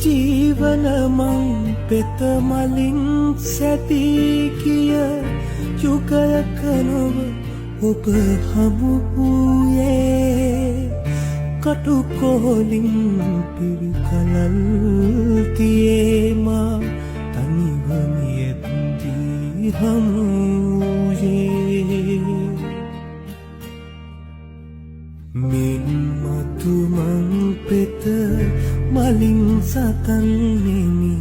ජීවන මං පෙත මලින් සැදී කිය යුගයක නොව ඔබ හමු වූයේ කටුකොහලින් පිරිකලල් තියේ මා තනිවමියදී හමු වූයේ මින් මතු මං පෙත මලින් සතන් නෙමි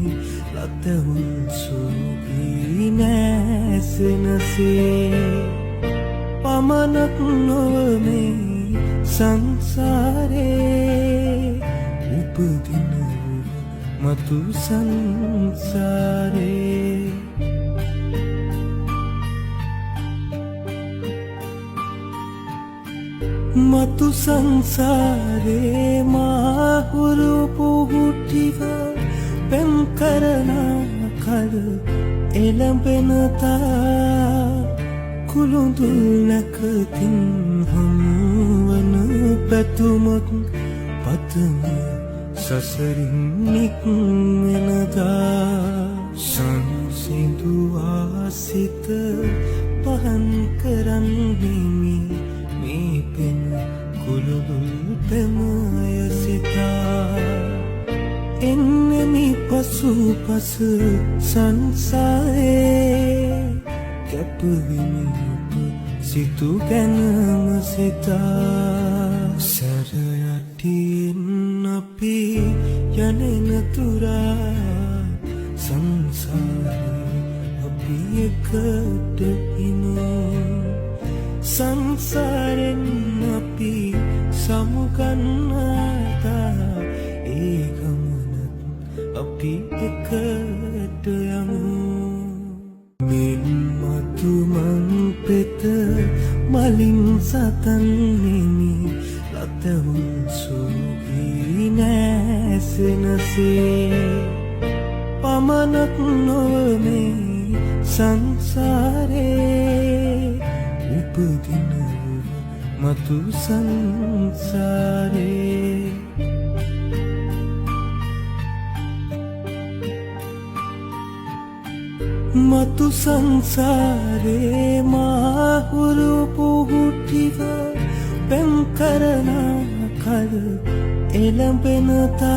ලතවුල් සුවී නැසෙනසේ පමණක් නොව මේ සංසාරේ උපදින මතු සංසාරේ මතු සංසාරේ මාහුරු පුහුටිව පෙම් කරන කල එළඹෙනතා කුළුඳුල් නැකතින් හමුවන පැතුමක් පතමිය සසරින් නික්මෙනදා සංසිඳුවා සිත පහන් කරන්නෙමි මේ පෙන කුළුඳුල් පෙමය සිතා එන්නෙමි පසු පස සංසාරේ කැපවිමි ඔබ සිතු ගැනම සිතා සැරයටින් අපි යනෙන තුරා සංසාරේ අපි එකට හිමු සංසාරෙන් අපි සමුගන්නාතා ඒ ගමනත් අපි එකට යමු මින් මතු මං පෙත මලින් සතන් නෙමි ලතවුල් සුවී නැසෙනසේ පමණක් නොව මේ සංසාරේ උපදින මතු සංසාරේ මතු සංසාරේ මාහුරු පුහුටිව පෙම් කරන කල එළඹෙනතා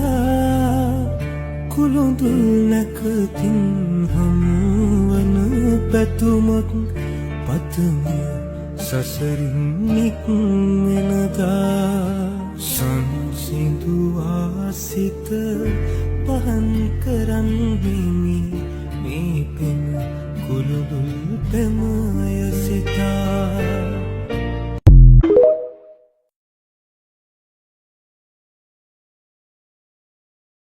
කුළුඳුල් නැකතින් හමුවන පැතුමක් පතමිය සසරින් නික්මෙනදා සංසිඳුවා සිත පහන් කරන්නෙමි